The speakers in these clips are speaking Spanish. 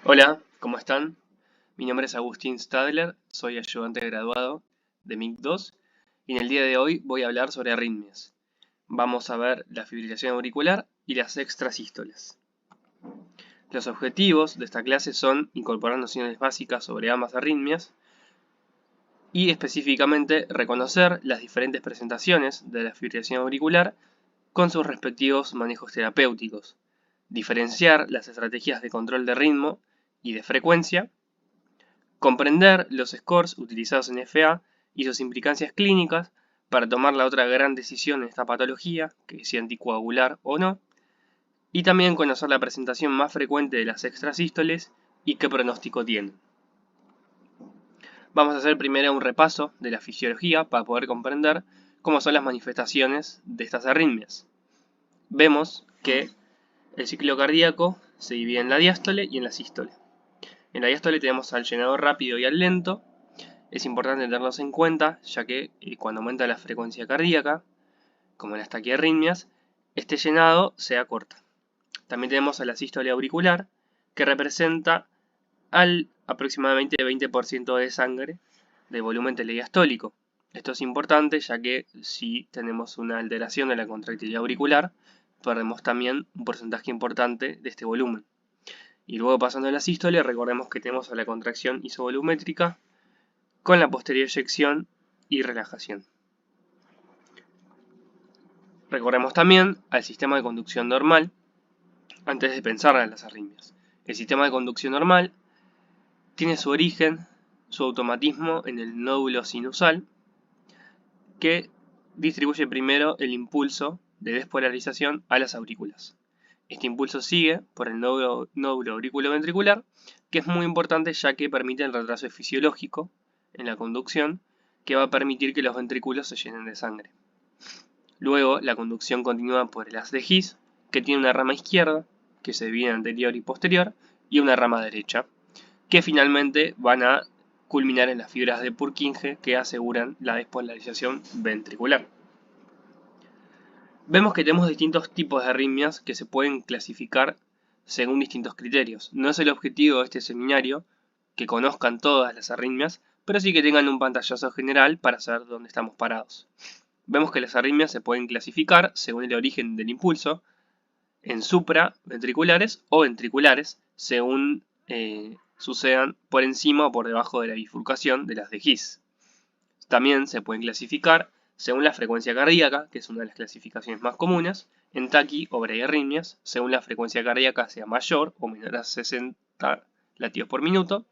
Hola, ¿cómo están? Mi nombre es Agustín Stadler, soy ayudante graduado de MIC 2 y en el día de hoy voy a hablar sobre arritmias. Vamos a ver la fibrilación auricular y las extrasístoles. Los objetivos de esta clase son incorporar nociones básicas sobre ambas arritmias y específicamente reconocer las diferentes presentaciones de la fibrilación auricular con sus respectivos manejos terapéuticos, diferenciar las estrategias de control de ritmo y de frecuencia, comprender los scores utilizados en FA y sus implicancias clínicas para tomar la otra gran decisión en esta patología, que es si anticoagular o no, y también conocer la presentación más frecuente de las extrasístoles y qué pronóstico tienen. Vamos a hacer primero un repaso de la fisiología para poder comprender cómo son las manifestaciones de estas arritmias. Vemos que el ciclo cardíaco se divide en la diástole y en la sístole. En la diástole tenemos al llenado rápido y al lento. Es importante tenerlos en cuenta, ya que cuando aumenta la frecuencia cardíaca, como en las taquiarritmias, este llenado se acorta. También tenemos a la sístole auricular, que representa al aproximadamente 20% de sangre de volumen telediastólico. Esto es importante, ya que si tenemos una alteración de la contractilidad auricular, perdemos también un porcentaje importante de este volumen. Y luego pasando a la sístole, recordemos que tenemos a la contracción isovolumétrica con la posterior eyección y relajación. Recordemos también al sistema de conducción normal antes de pensar en las arritmias. El sistema de conducción normal tiene su origen, su automatismo en el nódulo sinusal, que distribuye primero el impulso de despolarización a las aurículas. Este impulso sigue por el nódulo auriculoventricular, que es muy importante ya que permite el retraso fisiológico en la conducción, que va a permitir que los ventrículos se llenen de sangre. Luego, la conducción continúa por el haz de His, que tiene una rama izquierda, que se divide en anterior y posterior, y una rama derecha, que finalmente van a culminar en las fibras de Purkinje que aseguran la despolarización ventricular. Vemos que tenemos distintos tipos de arritmias que se pueden clasificar según distintos criterios. No es el objetivo de este seminario que conozcan todas las arritmias, pero sí que tengan un pantallazo general para saber dónde estamos parados. Vemos que las arritmias se pueden clasificar según el origen del impulso en supraventriculares o ventriculares, según sucedan por encima o por debajo de la bifurcación de las de His. También se pueden clasificar según la frecuencia cardíaca, que es una de las clasificaciones más comunes, en taqui o bradyarritmias, según la frecuencia cardíaca sea mayor o menor a 60 latidos por minuto,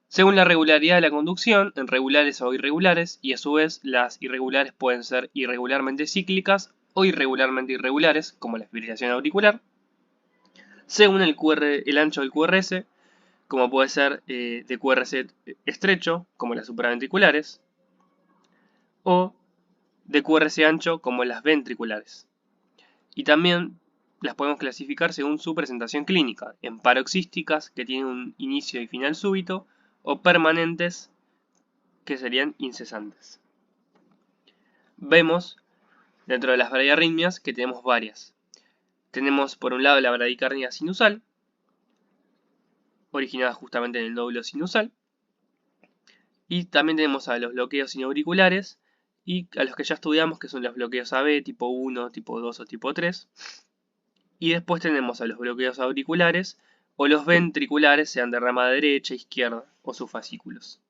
según la regularidad de la conducción, en regulares o irregulares, y a su vez las irregulares pueden ser irregularmente cíclicas o irregularmente irregulares, como la fibrilación auricular, según el ancho del QRS, como puede ser de QRS estrecho, como las supraventriculares, o de QRS ancho, como las ventriculares. Y también las podemos clasificar según su presentación clínica, en paroxísticas, que tienen un inicio y final súbito, o permanentes, que serían incesantes. Vemos dentro de las bradiarritmias que tenemos varias. Tenemos por un lado la bradicardia sinusal, originada justamente en el nódulo sinusal, y también tenemos a los bloqueos inauriculares y a los que ya estudiamos, que son los bloqueos AB tipo 1, tipo 2 o tipo 3. Y después tenemos a los bloqueos auriculares o los ventriculares, sean de rama derecha, izquierda o sus fascículos.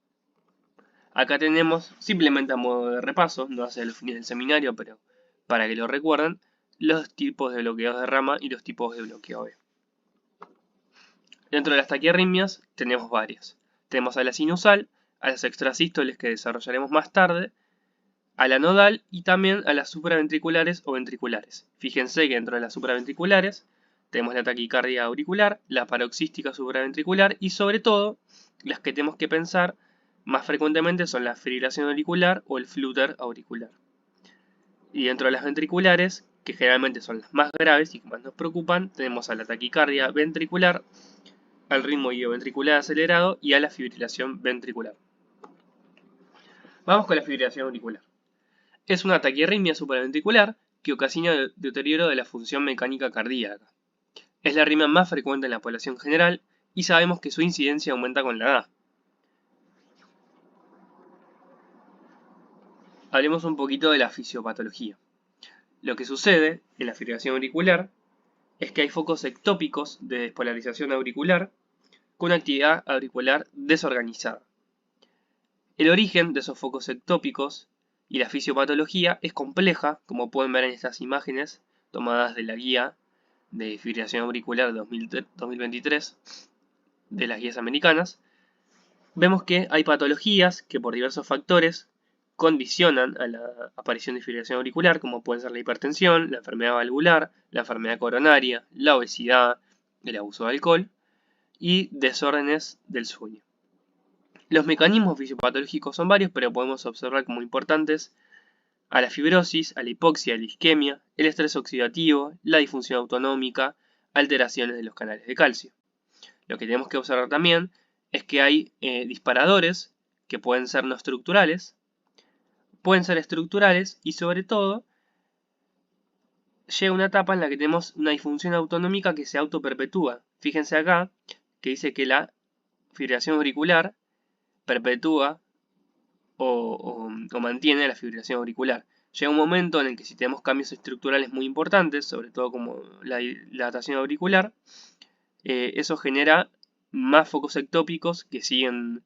Acá tenemos, simplemente a modo de repaso, no hace los fines del seminario, pero para que lo recuerden, los tipos de bloqueos de rama y los tipos de bloqueo B. Dentro de las taquiarritmias tenemos varias. Tenemos a la sinusal, a las extrasístoles que desarrollaremos más tarde, a la nodal y también a las supraventriculares o ventriculares. Fíjense que dentro de las supraventriculares tenemos la taquicardia auricular, la paroxística supraventricular y sobre todo las que tenemos que pensar más frecuentemente son la fibrilación auricular o el flutter auricular. Y dentro de las ventriculares, que generalmente son las más graves y que más nos preocupan, tenemos a la taquicardia ventricular, al ritmo idioventricular acelerado y a la fibrilación ventricular. Vamos con la fibrilación auricular. Es una taquiarritmia supraventricular que ocasiona deterioro de la función mecánica cardíaca. Es la arritmia más frecuente en la población general y sabemos que su incidencia aumenta con la edad. Hablemos un poquito de la fisiopatología. Lo que sucede en la fibrilación auricular es que hay focos ectópicos de despolarización auricular con actividad auricular desorganizada. El origen de esos focos ectópicos y la fisiopatología es compleja, como pueden ver en estas imágenes tomadas de la guía de fibrilación auricular 2023 de las guías americanas. Vemos que hay patologías que por diversos factores condicionan a la aparición de fibrilación auricular, como pueden ser la hipertensión, la enfermedad valvular, la enfermedad coronaria, la obesidad, el abuso de alcohol y desórdenes del sueño. Los mecanismos fisiopatológicos son varios, pero podemos observar como importantes a la fibrosis, a la hipoxia, a la isquemia, el estrés oxidativo, la disfunción autonómica, alteraciones de los canales de calcio. Lo que tenemos que observar también es que hay disparadores que pueden ser no estructurales, pueden ser estructurales y sobre todo llega una etapa en la que tenemos una disfunción autonómica que se autoperpetúa. Fíjense acá que dice que la fibrilación auricular perpetúa o mantiene la fibrilación auricular. Llega un momento en el que si tenemos cambios estructurales muy importantes, sobre todo como la dilatación auricular, eso genera más focos ectópicos que siguen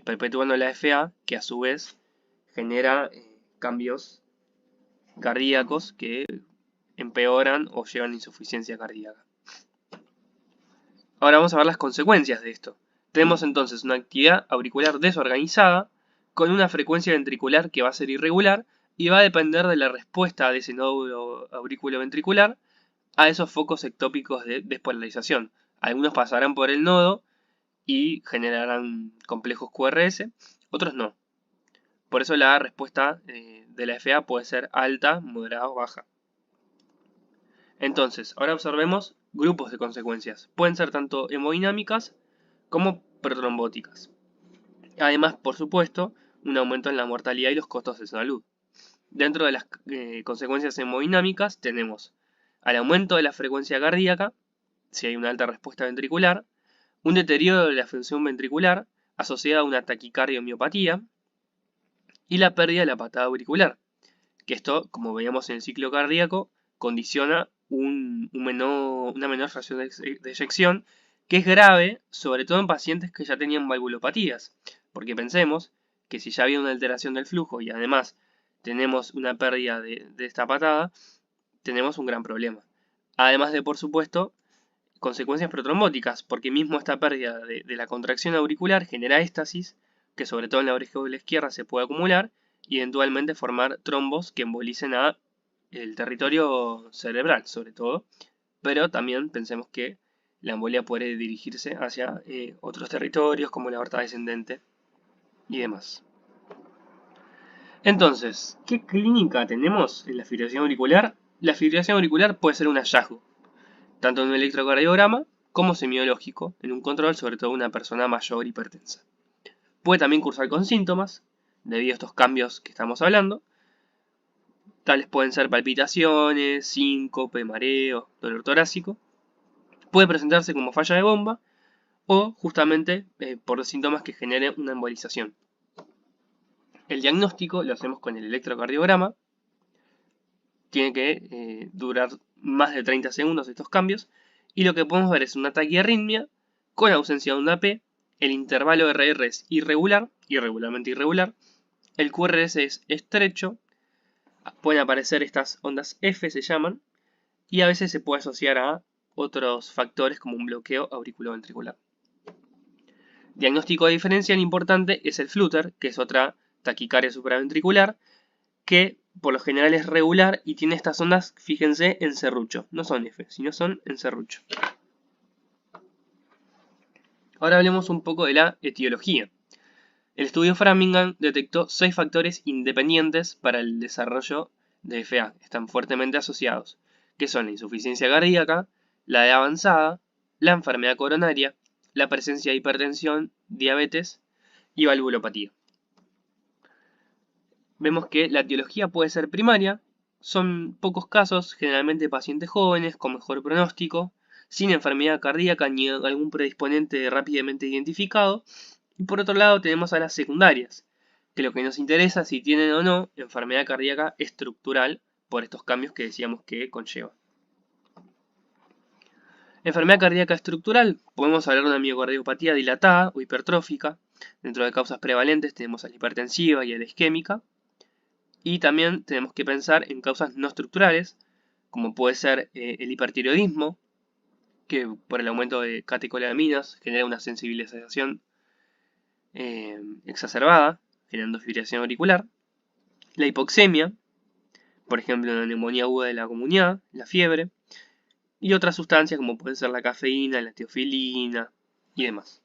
perpetuando la FA, que a su vez genera cambios cardíacos que empeoran o llevan a insuficiencia cardíaca. Ahora vamos a ver las consecuencias de esto. Tenemos entonces una actividad auricular desorganizada con una frecuencia ventricular que va a ser irregular y va a depender de la respuesta de ese nódulo auriculoventricular a esos focos ectópicos de despolarización. Algunos pasarán por el nodo y generarán complejos QRS, otros no. Por eso la respuesta de la FA puede ser alta, moderada o baja. Entonces, ahora observemos grupos de consecuencias. Pueden ser tanto hemodinámicas como protrombóticas. Además, por supuesto, un aumento en la mortalidad y los costos de salud. Dentro de las consecuencias hemodinámicas tenemos al aumento de la frecuencia cardíaca, si hay una alta respuesta ventricular, un deterioro de la función ventricular asociada a una taquicardiomiopatía y la pérdida de la patada auricular, que esto, como veíamos en el ciclo cardíaco, condiciona una menor fracción de eyección, que es grave, sobre todo en pacientes que ya tenían valvulopatías, porque pensemos que si ya había una alteración del flujo y además tenemos una pérdida de esta patada, tenemos un gran problema. Además de, por supuesto, consecuencias protrombóticas, porque mismo esta pérdida de la contracción auricular genera éstasis, que sobre todo en la aurícula izquierda se puede acumular, y eventualmente formar trombos que embolicen a el territorio cerebral, sobre todo, pero también pensemos que la embolia puede dirigirse hacia otros territorios como la aorta descendente y demás. Entonces, ¿qué clínica tenemos en la fibrilación auricular? La fibrilación auricular puede ser un hallazgo, tanto en un electrocardiograma como semiológico, en un control sobre todo de una persona mayor hipertensa. Puede también cursar con síntomas, debido a estos cambios que estamos hablando. Tales pueden ser palpitaciones, síncope, mareo, dolor torácico. Puede presentarse como falla de bomba o justamente por síntomas que generen una embolización. El diagnóstico lo hacemos con el electrocardiograma. Tiene que durar más de 30 segundos estos cambios. Y lo que podemos ver es una taquiarritmia con ausencia de una P. El intervalo RR es irregular, irregularmente irregular. El QRS es estrecho. Pueden aparecer estas ondas F, se llaman. Y a veces se puede asociar a otros factores como un bloqueo auriculoventricular. Diagnóstico diferencial importante es el flutter, que es otra taquicardia supraventricular, que por lo general es regular y tiene estas ondas, fíjense, en serrucho. No son F, sino son en serrucho. Ahora hablemos un poco de la etiología. El estudio Framingham detectó 6 factores independientes para el desarrollo de FA. Están fuertemente asociados, que son la insuficiencia cardíaca, la edad avanzada, la enfermedad coronaria, la presencia de hipertensión, diabetes y valvulopatía. Vemos que la etiología puede ser primaria, son pocos casos, generalmente pacientes jóvenes con mejor pronóstico, sin enfermedad cardíaca ni algún predisponente rápidamente identificado. Y por otro lado tenemos a las secundarias, que lo que nos interesa es si tienen o no enfermedad cardíaca estructural por estos cambios que decíamos que conlleva. Enfermedad cardíaca estructural, podemos hablar de una miocardiopatía dilatada o hipertrófica. Dentro de causas prevalentes tenemos a la hipertensiva y a la isquémica. Y también tenemos que pensar en causas no estructurales, como puede ser el hipertiroidismo, que por el aumento de catecolaminas genera una sensibilización exacerbada, generando fibrilación auricular. La hipoxemia, por ejemplo, la neumonía aguda de la comunidad, la fiebre, y otras sustancias como pueden ser la cafeína, la teofilina y demás.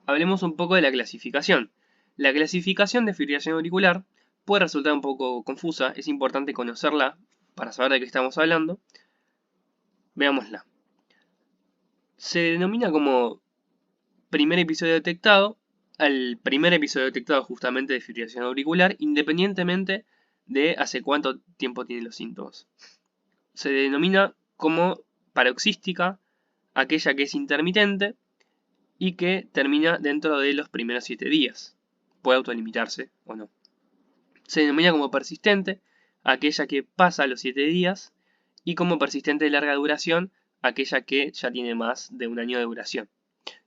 Hablemos un poco de la clasificación. La clasificación de fibrilación auricular puede resultar un poco confusa, es importante conocerla para saber de qué estamos hablando. Veámosla. Se denomina como primer episodio detectado al primer episodio detectado justamente de fibrilación auricular, independientemente de hace cuánto tiempo tiene los síntomas. Se denomina como paroxística aquella que es intermitente y que termina dentro de los primeros 7 días. Puede autolimitarse o no. Se denomina como persistente aquella que pasa los 7 días y como persistente de larga duración aquella que ya tiene más de un año de duración.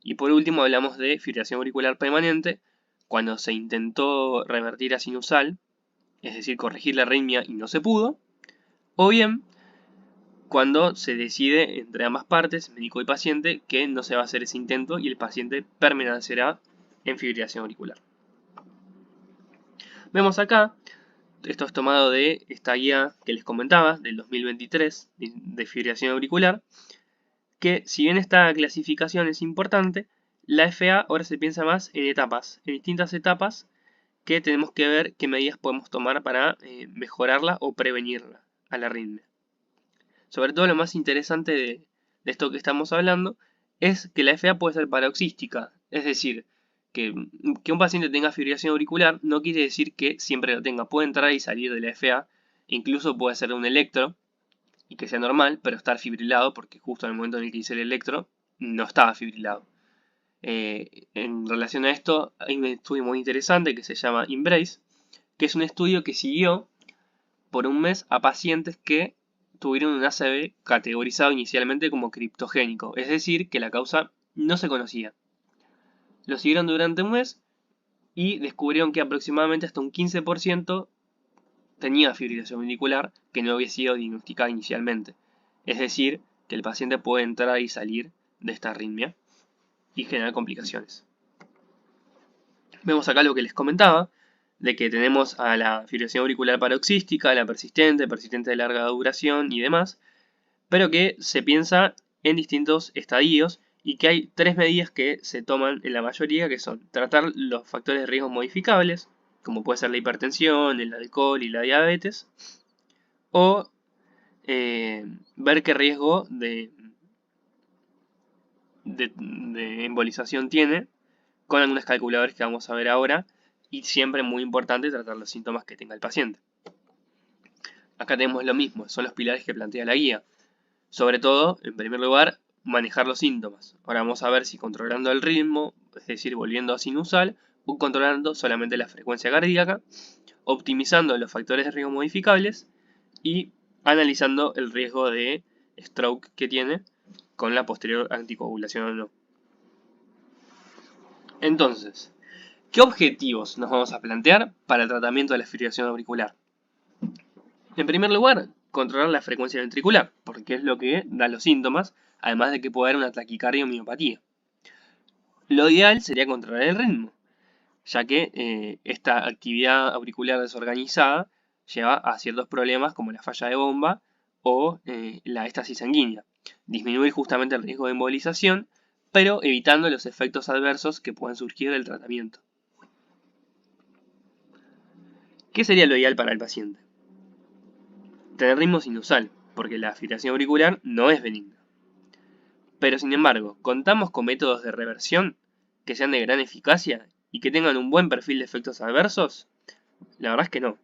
Y por último hablamos de fibrilación auricular permanente cuando se intentó revertir a sinusal, es decir, corregir la arritmia y no se pudo, o bien cuando se decide entre ambas partes, médico y paciente, que no se va a hacer ese intento y el paciente permanecerá en fibrilación auricular. Vemos acá, esto es tomado de esta guía que les comentaba, del 2023, de fibrilación auricular, que si bien esta clasificación es importante, la FA ahora se piensa más en etapas, en distintas etapas que tenemos que ver qué medidas podemos tomar para mejorarla o prevenirla a la arritmia. Sobre todo lo más interesante de esto que estamos hablando es que la FA puede ser paroxística, es decir, que un paciente tenga fibrilación auricular no quiere decir que siempre lo tenga, puede entrar y salir de la FA, incluso puede ser un electro y que sea normal, pero estar fibrilado porque justo en el momento en el que hice el electro no estaba fibrilado. En relación a esto hay un estudio muy interesante que se llama Embrace, que es un estudio que siguió por un mes a pacientes que tuvieron un ACV categorizado inicialmente como criptogénico, es decir, que la causa no se conocía. Lo siguieron durante un mes y descubrieron que aproximadamente hasta un 15% tenía fibrilación auricular que no había sido diagnosticada inicialmente. Es decir, que el paciente puede entrar y salir de esta arritmia y generar complicaciones. Vemos acá lo que les comentaba, de que tenemos a la fibrilación auricular paroxística, la persistente, persistente de larga duración y demás, pero que se piensa en distintos estadios y que hay 3 medidas que se toman en la mayoría, que son tratar los factores de riesgo modificables, como puede ser la hipertensión, el alcohol y la diabetes, o ver qué riesgo de embolización tiene, con algunos calculadores que vamos a ver ahora, y siempre muy importante tratar los síntomas que tenga el paciente. Acá tenemos lo mismo, son los pilares que plantea la guía. Sobre todo, en primer lugar, manejar los síntomas. Ahora vamos a ver si controlando el ritmo, es decir, volviendo a sinusal, o controlando solamente la frecuencia cardíaca, optimizando los factores de riesgo modificables y analizando el riesgo de stroke que tiene con la posterior anticoagulación o no. Entonces, ¿qué objetivos nos vamos a plantear para el tratamiento de la fibrilación auricular? En primer lugar, controlar la frecuencia ventricular, porque es lo que da los síntomas, además de que puede haber una taquicardia o miopatía. Lo ideal sería controlar el ritmo, ya que esta actividad auricular desorganizada lleva a ciertos problemas como la falla de bomba o la éstasis sanguínea. Disminuir justamente el riesgo de embolización, pero evitando los efectos adversos que puedan surgir del tratamiento. ¿Qué sería lo ideal para el paciente? Tener ritmo sinusal, porque la fibrilación auricular no es benigna. Pero sin embargo, ¿contamos con métodos de reversión que sean de gran eficacia y que tengan un buen perfil de efectos adversos? La verdad es que no.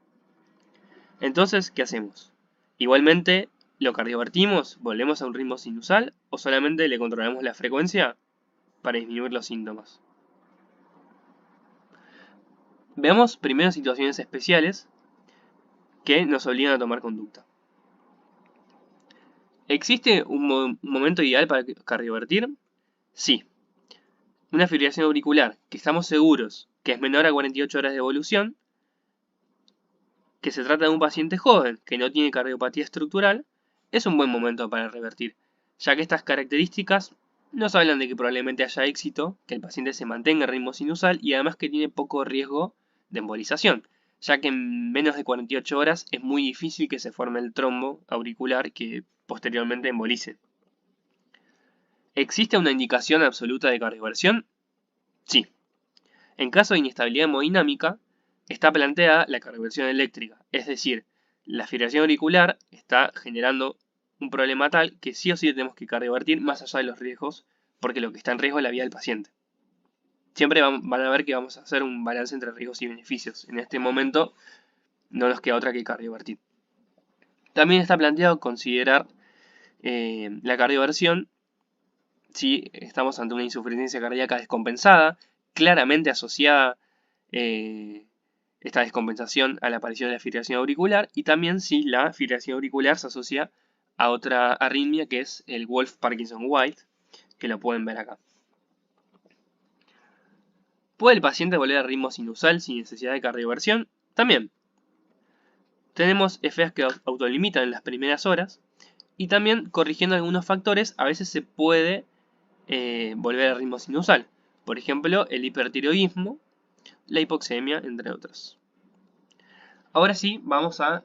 Entonces, ¿qué hacemos? Igualmente, ¿Lo cardiovertimos? ¿Volvemos a un ritmo sinusal? ¿O solamente le controlamos la frecuencia para disminuir los síntomas? Veamos primero situaciones especiales que nos obligan a tomar conducta. ¿Existe un momento ideal para cardiovertir? Sí. Una fibrilación auricular que estamos seguros que es menor a 48 horas de evolución, que se trata de un paciente joven que no tiene cardiopatía estructural, es un buen momento para revertir, ya que estas características nos hablan de que probablemente haya éxito, que el paciente se mantenga en ritmo sinusal y además que tiene poco riesgo de embolización, ya que en menos de 48 horas es muy difícil que se forme el trombo auricular que posteriormente embolice. ¿Existe una indicación absoluta de cardioversión? Sí. En caso de inestabilidad hemodinámica, está planteada la cardioversión eléctrica, es decir, la fibrilación auricular está generando un problema tal que sí o sí tenemos que cardiovertir más allá de los riesgos, porque lo que está en riesgo es la vida del paciente. Siempre van a ver que vamos a hacer un balance entre riesgos y beneficios. En este momento no nos queda otra que cardiovertir. También está planteado considerar la cardioversión si estamos ante una insuficiencia cardíaca descompensada, claramente asociada esta descompensación a la aparición de la fibrilación auricular, y también si la fibrilación auricular se asocia a otra arritmia que es el Wolff-Parkinson-White, que lo pueden ver acá. ¿Puede el paciente volver a ritmo sinusal sin necesidad de cardioversión? También. Tenemos efectos que autolimitan en las primeras horas, y también corrigiendo algunos factores a veces se puede volver al ritmo sinusal. Por ejemplo, el hipertiroidismo, la hipoxemia, entre otros. Ahora sí, vamos a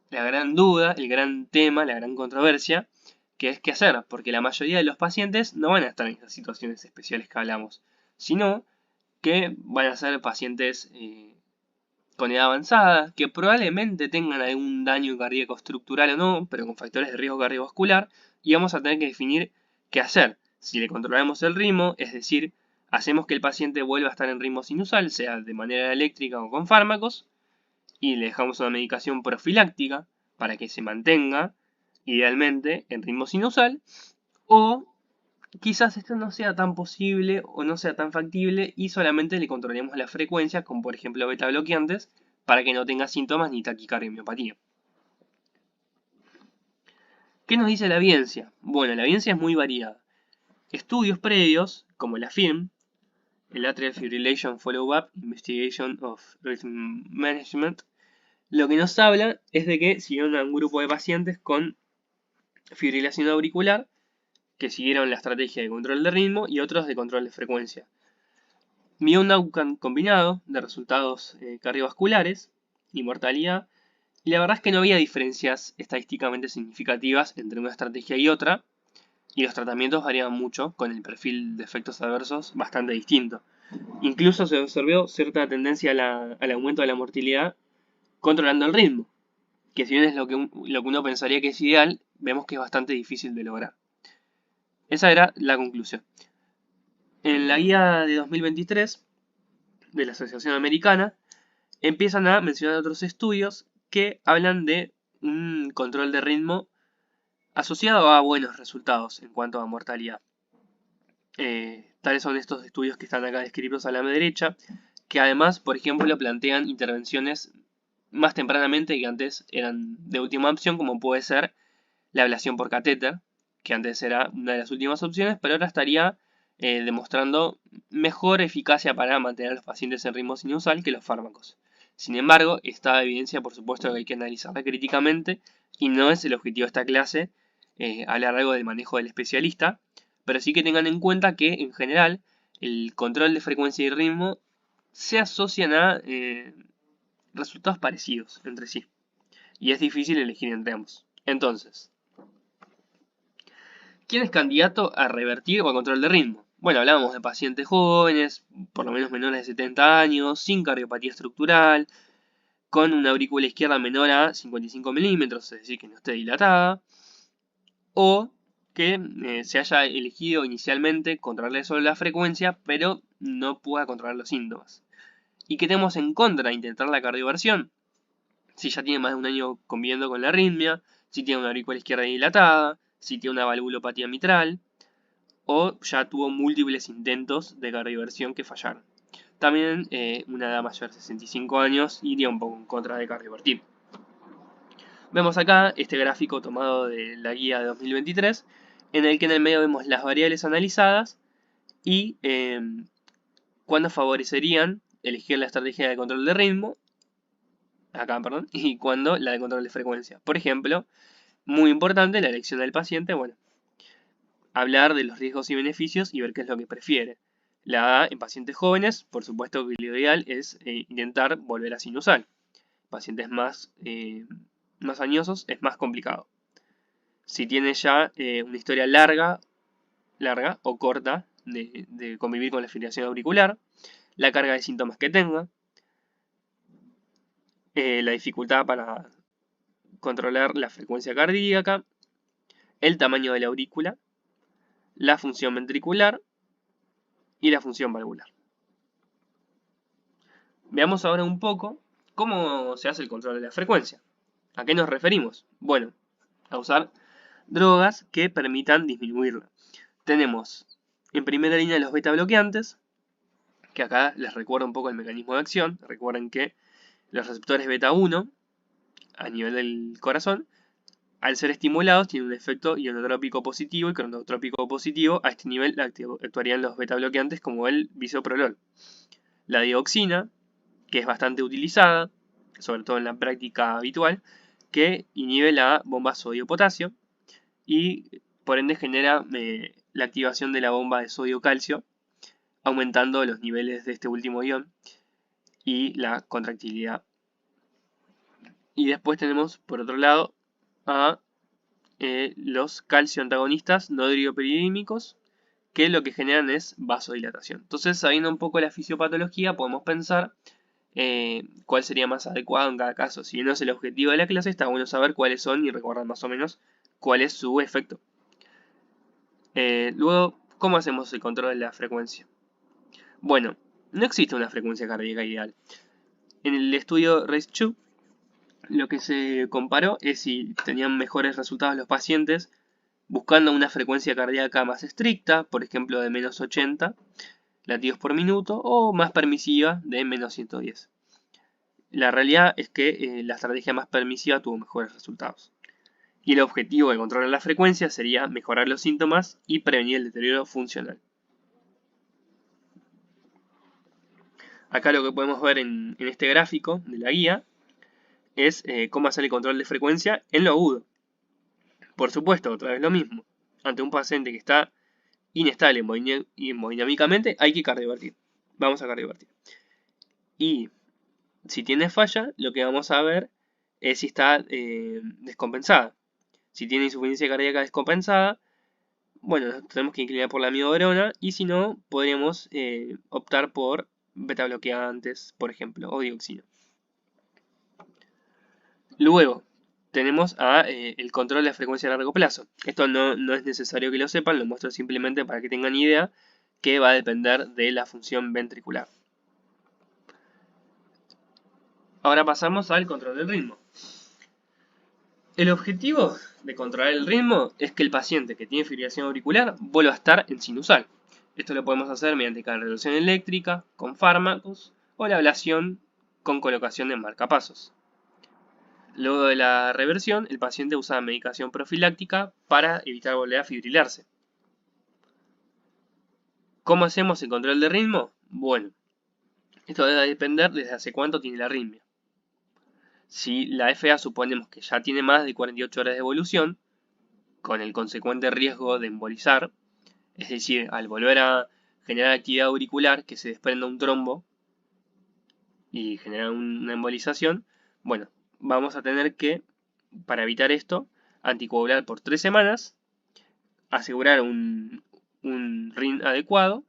la gran duda, el gran tema, la gran controversia, que es qué hacer, porque la mayoría de los pacientes no van a estar en estas situaciones especiales que hablamos, sino que van a ser pacientes con edad avanzada, que probablemente tengan algún daño cardíaco estructural o no, pero con factores de riesgo cardiovascular, y vamos a tener que definir qué hacer. Si le controlamos el ritmo, es decir, hacemos que el paciente vuelva a estar en ritmo sinusal, sea de manera eléctrica o con fármacos, y le dejamos una medicación profiláctica para que se mantenga, idealmente, en ritmo sinusal, o quizás esto no sea tan posible o no sea tan factible y solamente le controlemos la frecuencia, como por ejemplo beta bloqueantes, para que no tenga síntomas ni taquicardia o miopatía. ¿Qué nos dice la evidencia? Bueno, la evidencia es muy variada. Estudios previos, como la FIRM, el Atrial Fibrillation Follow-up Investigation of Rhythm Management, lo que nos habla es de que siguieron a un grupo de pacientes con fibrilación auricular que siguieron la estrategia de control de ritmo y otros de control de frecuencia. Midió un outcome combinado de resultados cardiovasculares y mortalidad, y la verdad es que no había diferencias estadísticamente significativas entre una estrategia y otra, y los tratamientos variaban mucho, con el perfil de efectos adversos bastante distinto. Incluso se observó cierta tendencia al aumento de la mortalidad controlando el ritmo, que si bien es lo que uno pensaría que es ideal, vemos que es bastante difícil de lograr. Esa era la conclusión. En la guía de 2023 de la Asociación Americana empiezan a mencionar otros estudios que hablan de un control de ritmo asociado a buenos resultados en cuanto a mortalidad. Tales son estos estudios que están acá descritos a la derecha, que además, por ejemplo, plantean intervenciones más tempranamente que antes eran de última opción, como puede ser la ablación por catéter, que antes era una de las últimas opciones, pero ahora estaría demostrando mejor eficacia para mantener a los pacientes en ritmo sinusal que los fármacos. Sin embargo, esta evidencia, por supuesto, que hay que analizarla críticamente y no es el objetivo de esta clase hablar algo del manejo del especialista, pero sí que tengan en cuenta que, en general, el control de frecuencia y ritmo se asocian a resultados parecidos entre sí, y es difícil elegir entre ambos. Entonces, ¿quién es candidato a revertir o a control de ritmo? Bueno, hablábamos de pacientes jóvenes, por lo menos menores de 70 años, sin cardiopatía estructural, con una aurícula izquierda menor a 55 milímetros, es decir, que no esté dilatada, o que se haya elegido inicialmente controlar solo la frecuencia, pero no pueda controlar los síntomas. ¿Y qué tenemos en contra de intentar la cardioversión? Si ya tiene más de un año conviviendo con la arritmia, si tiene una aurícula izquierda dilatada, si tiene una valvulopatía mitral o ya tuvo múltiples intentos de cardioversión que fallaron. También una edad mayor de 65 años iría un poco en contra de cardiovertir. Vemos acá este gráfico tomado de la guía de 2023, en el que en el medio vemos las variables analizadas y cuándo favorecerían elegir la estrategia de control de ritmo, y cuándo la de control de frecuencia. Por ejemplo, muy importante la elección del paciente, bueno, hablar de los riesgos y beneficios y ver qué es lo que prefiere. En pacientes jóvenes, por supuesto que lo ideal es intentar volver a sinusal. Pacientes más añosos es más complicado. Si tiene ya una historia larga o corta de convivir con la fibrilación auricular, la carga de síntomas que tenga, la dificultad para controlar la frecuencia cardíaca, el tamaño de la aurícula, la función ventricular y la función valvular. Veamos ahora un poco cómo se hace el control de la frecuencia. ¿A qué nos referimos? Bueno, a usar drogas que permitan disminuirla. Tenemos en primera línea los beta bloqueantes, que acá les recuerdo un poco el mecanismo de acción. Recuerden que los receptores beta 1 a nivel del corazón, al ser estimulados, tienen un efecto ionotrópico positivo y cronotrópico positivo. A este nivel actuarían los beta bloqueantes como el bisoprolol. La dioxina, que es bastante utilizada, sobre todo en la práctica habitual, que inhibe la bomba sodio-potasio y por ende genera la activación de la bomba de sodio-calcio, aumentando los niveles de este último ion y la contractilidad. Y después tenemos, por otro lado, a los calcio antagonistas no deridoperidímicos, que lo que generan es vasodilatación. Entonces, sabiendo un poco la fisiopatología, podemos pensar cuál sería más adecuado en cada caso. Si no es el objetivo de la clase, está bueno saber cuáles son y recordar más o menos cuál es su efecto. Luego, ¿cómo hacemos el control de la frecuencia? Bueno, no existe una frecuencia cardíaca ideal. En el estudio RACE2, lo que se comparó es si tenían mejores resultados los pacientes buscando una frecuencia cardíaca más estricta, por ejemplo de menos 80 latidos por minuto, o más permisiva de menos 110. La realidad es que la estrategia más permisiva tuvo mejores resultados. Y el objetivo de controlar la frecuencia sería mejorar los síntomas y prevenir el deterioro funcional. Acá lo que podemos ver en este gráfico de la guía es cómo hacer el control de frecuencia en lo agudo. Por supuesto, otra vez lo mismo. Ante un paciente que está inestable hemodinámicamente, hay que cardiovertir. Vamos a cardiovertir. Y si tiene falla, lo que vamos a ver es si está descompensada. Si tiene insuficiencia cardíaca descompensada, bueno, tenemos que inclinar por la amiodarona, y si no, podríamos optar por beta bloqueantes, por ejemplo, o dioxina. Luego, tenemos el control de la frecuencia a largo plazo. Esto no es necesario que lo sepan, lo muestro simplemente para que tengan idea que va a depender de la función ventricular. Ahora pasamos al control del ritmo. El objetivo de controlar el ritmo es que el paciente que tiene fibrilación auricular vuelva a estar en sinusal. Esto lo podemos hacer mediante cardiología eléctrica, con fármacos o la ablación con colocación de marcapasos. Luego de la reversión, el paciente usa medicación profiláctica para evitar volver a fibrilarse. ¿Cómo hacemos el control de ritmo? Bueno, esto debe depender desde hace cuánto tiene la arritmia. Si la FA suponemos que ya tiene más de 48 horas de evolución, con el consecuente riesgo de embolizar, es decir, al volver a generar actividad auricular, que se desprenda un trombo y generar una embolización, bueno, vamos a tener que, para evitar esto, anticoagular por 3 semanas, asegurar un RIN adecuado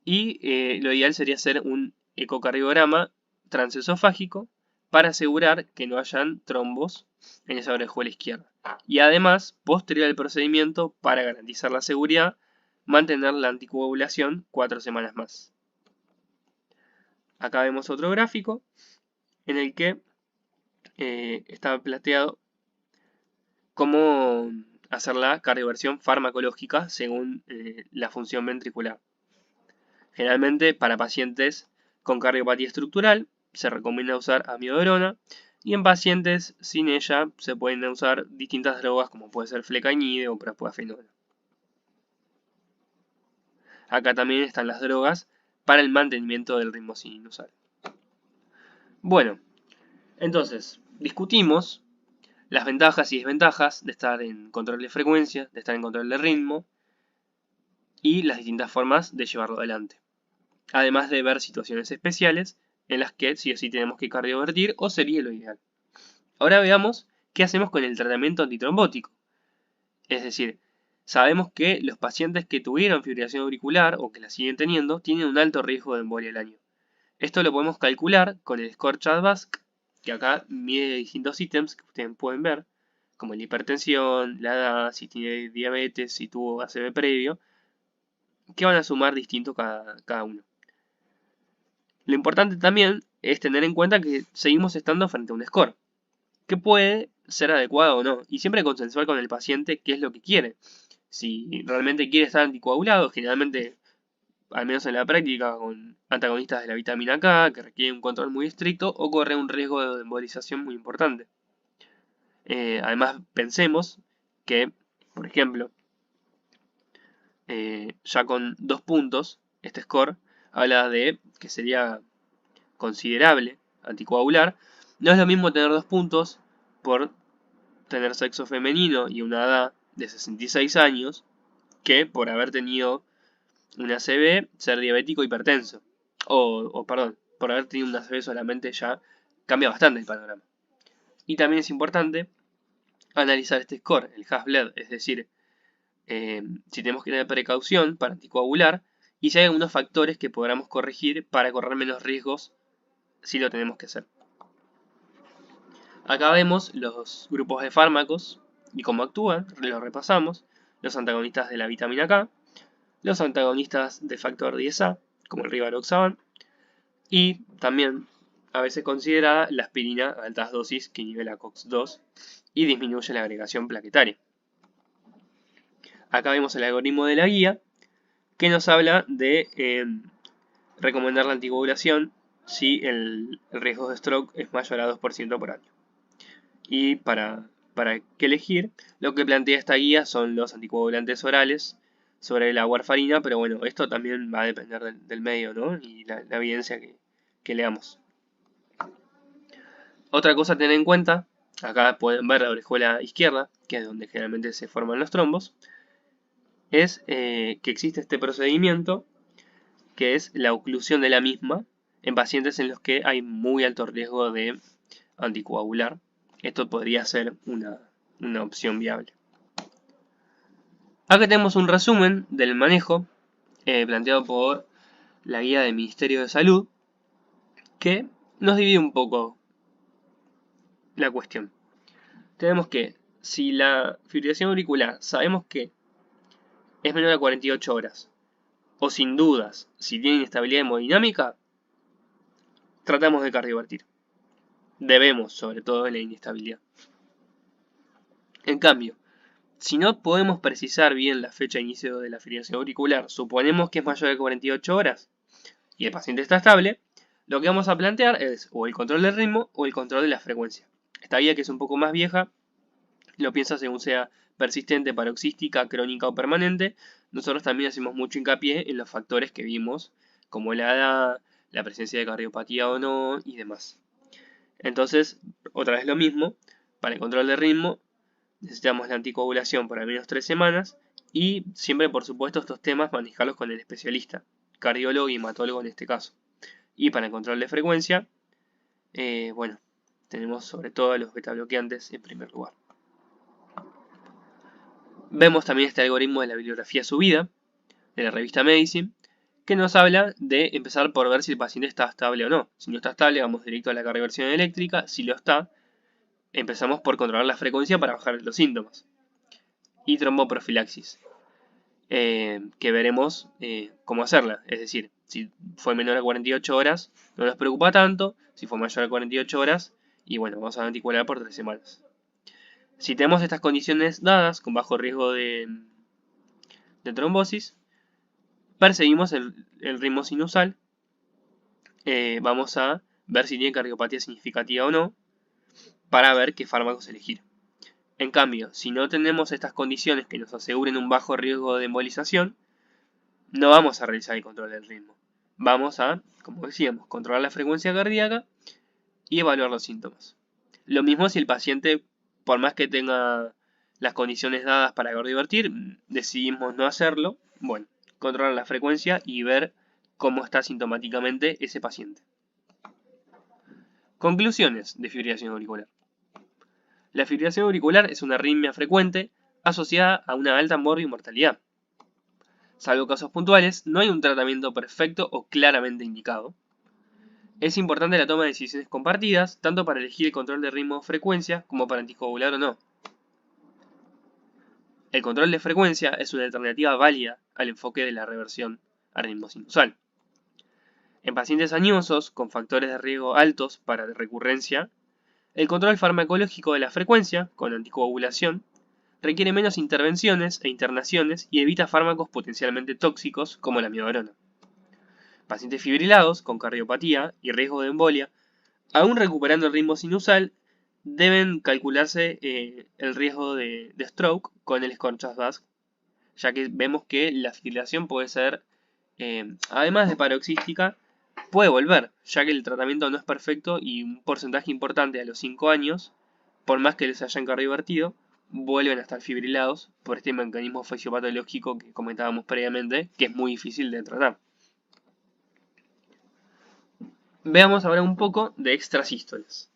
y lo ideal sería hacer un ecocardiograma transesofágico para asegurar que no hayan trombos en esa orejuela izquierda. Y además, posterior al procedimiento, para garantizar la seguridad, mantener la anticoagulación 4 semanas más. Acá vemos otro gráfico en el que está planteado cómo hacer la cardioversión farmacológica según la función ventricular. Generalmente para pacientes con cardiopatía estructural se recomienda usar amiodarona y en pacientes sin ella se pueden usar distintas drogas como puede ser flecainide o propafenona. Acá también están las drogas para el mantenimiento del ritmo sinusal. Bueno, entonces discutimos las ventajas y desventajas de estar en control de frecuencia, de estar en control de ritmo y las distintas formas de llevarlo adelante. Además de ver situaciones especiales en las que sí o sí tenemos que cardiovertir o sería lo ideal. Ahora veamos qué hacemos con el tratamiento antitrombótico. Es decir, sabemos que los pacientes que tuvieron fibrilación auricular o que la siguen teniendo tienen un alto riesgo de embolia al año. Esto lo podemos calcular con el score CHA2-VASc, que acá mide distintos ítems que ustedes pueden ver, como la hipertensión, la edad, si tiene diabetes, si tuvo ACV previo, que van a sumar distinto cada uno. Lo importante también es tener en cuenta que seguimos estando frente a un score, que puede ser adecuado o no, y siempre consensuar con el paciente qué es lo que quiere. Si realmente quiere estar anticoagulado, generalmente, al menos en la práctica, con antagonistas de la vitamina K, que requieren un control muy estricto, o corre un riesgo de embolización muy importante. Además, pensemos que, por ejemplo, ya con 2 puntos, este score habla de que sería considerable anticoagular. No es lo mismo tener 2 puntos por tener sexo femenino y una edad de 66 años que por haber tenido una ACV, ser diabético hipertenso. Perdón, por haber tenido una ACV solamente ya cambia bastante el panorama. Y también es importante analizar este score, el Half-Bled, es decir, si tenemos que tener precaución para anticoagular y si hay algunos factores que podamos corregir para correr menos riesgos si lo tenemos que hacer. Acá vemos los grupos de fármacos y cómo actúan, lo repasamos, los antagonistas de la vitamina K, los antagonistas del factor 10A, como el rivaroxaban, y también a veces considerada la aspirina a altas dosis que nivela COX-2 y disminuye la agregación plaquetaria. Acá vemos el algoritmo de la guía que nos habla de recomendar la anticoagulación si el riesgo de stroke es mayor a 2% por año. Y para qué elegir, lo que plantea esta guía son los anticoagulantes orales sobre la warfarina, pero bueno, esto también va a depender del medio, ¿no? Y la evidencia que leamos. Otra cosa a tener en cuenta, acá pueden ver la orejuela izquierda, que es donde generalmente se forman los trombos, es que existe este procedimiento que es la oclusión de la misma en pacientes en los que hay muy alto riesgo de anticoagular. Esto podría ser una opción viable. Acá tenemos un resumen del manejo planteado por la guía del Ministerio de Salud que nos divide un poco la cuestión. Tenemos que si la fibrilación auricular sabemos que es menor a 48 horas o sin dudas si tiene inestabilidad hemodinámica, tratamos de cardiovertir. Debemos, sobre todo en la inestabilidad. En cambio, si no podemos precisar bien la fecha de inicio de la fibrilación auricular, suponemos que es mayor de 48 horas y el paciente está estable, lo que vamos a plantear es o el control del ritmo o el control de la frecuencia. Esta guía, que es un poco más vieja, lo piensa según sea persistente, paroxística, crónica o permanente. Nosotros también hacemos mucho hincapié en los factores que vimos, como la edad, la presencia de cardiopatía o no y demás. Entonces, otra vez lo mismo, para el control de ritmo necesitamos la anticoagulación por al menos 3 semanas y siempre, por supuesto, estos temas manejarlos con el especialista, cardiólogo y hematólogo en este caso. Y para el control de frecuencia, bueno, tenemos sobre todo los beta bloqueantes en primer lugar. Vemos también este algoritmo de la bibliografía subida de la revista Medicine, que nos habla de empezar por ver si el paciente está estable o no. Si no está estable, vamos directo a la cardioversión eléctrica. Si lo está, empezamos por controlar la frecuencia para bajar los síntomas. Y tromboprofilaxis, que veremos cómo hacerla. Es decir, si fue menor a 48 horas, no nos preocupa tanto. Si fue mayor a 48 horas, y bueno, vamos a anticoagular por 3 semanas. Si tenemos estas condiciones dadas, con bajo riesgo de trombosis, perseguimos el ritmo sinusal. Vamos a ver si tiene cardiopatía significativa o no, para ver qué fármacos elegir. En cambio, si no tenemos estas condiciones que nos aseguren un bajo riesgo de embolización, no vamos a realizar el control del ritmo. Vamos a, como decíamos, controlar la frecuencia cardíaca y evaluar los síntomas. Lo mismo si el paciente, por más que tenga las condiciones dadas para cardiovertir, decidimos no hacerlo, bueno, controlar la frecuencia y ver cómo está sintomáticamente ese paciente. Conclusiones de fibrilación auricular. La fibrilación auricular es una arritmia frecuente asociada a una alta mortalidad. Salvo casos puntuales, no hay un tratamiento perfecto o claramente indicado. Es importante la toma de decisiones compartidas, tanto para elegir el control de ritmo o frecuencia, como para anticoagular o no. El control de frecuencia es una alternativa válida al enfoque de la reversión a ritmo sinusal. En pacientes añosos, con factores de riesgo altos para recurrencia, el control farmacológico de la frecuencia, con anticoagulación, requiere menos intervenciones e internaciones y evita fármacos potencialmente tóxicos como la amiodarona. Pacientes fibrilados, con cardiopatía y riesgo de embolia, aún recuperando el ritmo sinusal, deben calcularse el riesgo de stroke con el Schwarzbach, ya que vemos que la fibrilación puede ser, además de paroxística, puede volver, ya que el tratamiento no es perfecto y un porcentaje importante a los 5 años, por más que les hayan cardiovertido, vuelven a estar fibrilados por este mecanismo fisiopatológico que comentábamos previamente, que es muy difícil de tratar. Veamos ahora un poco de extrasístoles.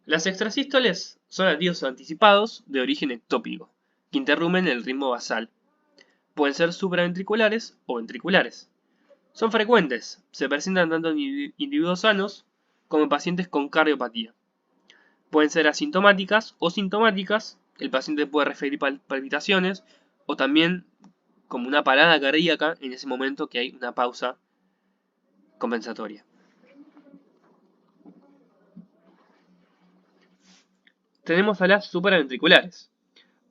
Las extrasístoles son latidos anticipados de origen ectópico, que interrumpen el ritmo basal. Pueden ser supraventriculares o ventriculares. Son frecuentes, se presentan tanto en individuos sanos como en pacientes con cardiopatía. Pueden ser asintomáticas o sintomáticas, el paciente puede referir palpitaciones o también como una parada cardíaca en ese momento que hay una pausa compensatoria. Tenemos a las supraventriculares.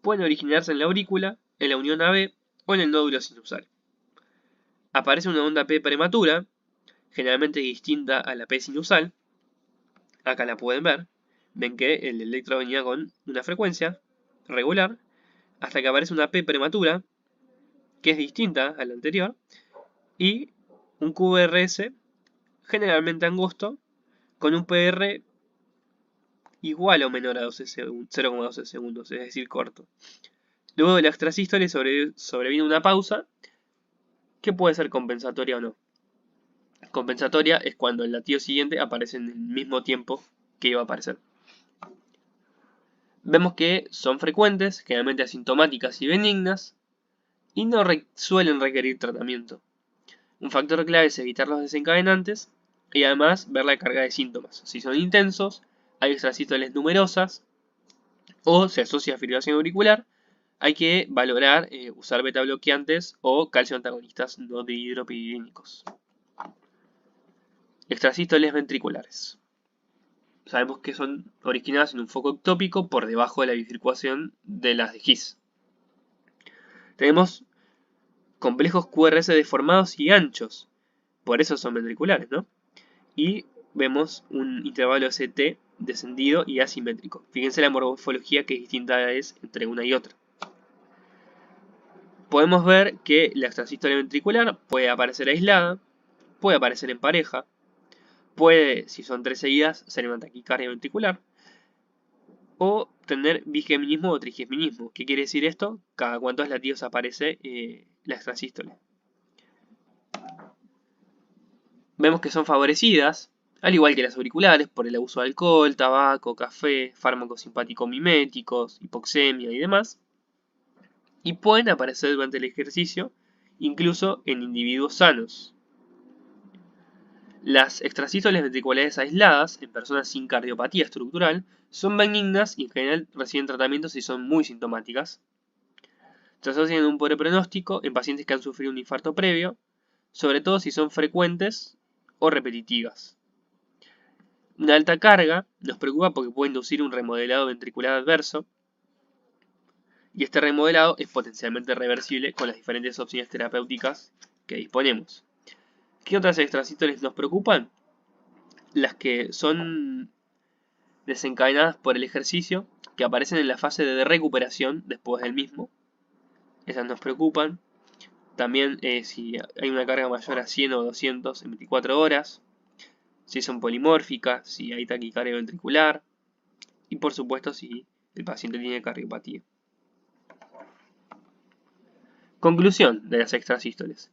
Pueden originarse en la aurícula, en la unión AB o en el nódulo sinusal. Aparece una onda P prematura, generalmente distinta a la P sinusal. Acá la pueden ver. Ven que el electro venía con una frecuencia regular, hasta que aparece una P prematura, que es distinta a la anterior, y un QRS generalmente angosto, con un PR igual o menor a 0,12 segundos, es decir, corto. Luego de la extrasístole sobreviene una pausa, que puede ser compensatoria o no. Compensatoria es cuando el latido siguiente aparece en el mismo tiempo que iba a aparecer. Vemos que son frecuentes, generalmente asintomáticas y benignas, y no suelen requerir tratamiento. Un factor clave es evitar los desencadenantes y además ver la carga de síntomas. Si son intensos, hay extrasístoles numerosas o se asocia a fibrilación auricular, hay que valorar usar beta bloqueantes o calcio antagonistas no dihidropiridínicos. Extrasístoles ventriculares. Sabemos que son originadas en un foco ectópico por debajo de la bifurcación de las de His. Tenemos complejos QRS deformados y anchos, por eso son ventriculares, ¿no? Y vemos un intervalo ST descendido y asimétrico. Fíjense la morfología que distinta es entre una y otra. Podemos ver que la extrasístole ventricular puede aparecer aislada, puede aparecer en pareja, puede, si son 3 seguidas, ser una taquicardia ventricular, o tener bigeminismo o trigeminismo. ¿Qué quiere decir esto? Cada cuántos latidos aparece la extrasístole. Vemos que son favorecidas, al igual que las auriculares, por el abuso de alcohol, tabaco, café, fármacos simpático-miméticos, hipoxemia y demás. Y pueden aparecer durante el ejercicio, incluso en individuos sanos. Las extrasístoles ventriculares aisladas, en personas sin cardiopatía estructural, son benignas y en general reciben tratamiento si son muy sintomáticas. Se asocian a un pobre pronóstico en pacientes que han sufrido un infarto previo, sobre todo si son frecuentes o repetitivas. Una alta carga nos preocupa porque puede inducir un remodelado ventricular adverso, y este remodelado es potencialmente reversible con las diferentes opciones terapéuticas que disponemos. ¿Qué otras extrasístoles nos preocupan? Las que son desencadenadas por el ejercicio, que aparecen en la fase de recuperación después del mismo. Esas nos preocupan. También si hay una carga mayor a 100 o 200 en 24 horas. Si son polimórficas, si hay taquicardia ventricular. Y por supuesto si el paciente tiene cardiopatía. Conclusión de las extrasístoles.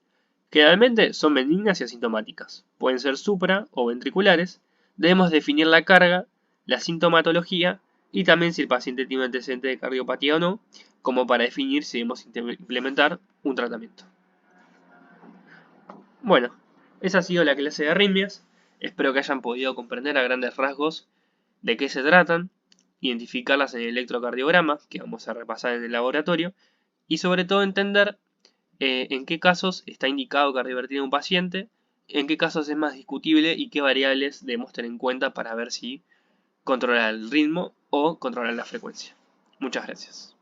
Generalmente son benignas y asintomáticas. Pueden ser supra o ventriculares. Debemos definir la carga, la sintomatología y también si el paciente tiene un antecedente de cardiopatía o no, como para definir si debemos implementar un tratamiento. Bueno, esa ha sido la clase de arritmias. Espero que hayan podido comprender a grandes rasgos de qué se tratan, identificarlas en el electrocardiograma, que vamos a repasar en el laboratorio, y sobre todo entender en qué casos está indicado cardiovertir en un paciente, en qué casos es más discutible y qué variables debemos tener en cuenta para ver si controlar el ritmo o controlar la frecuencia. Muchas gracias.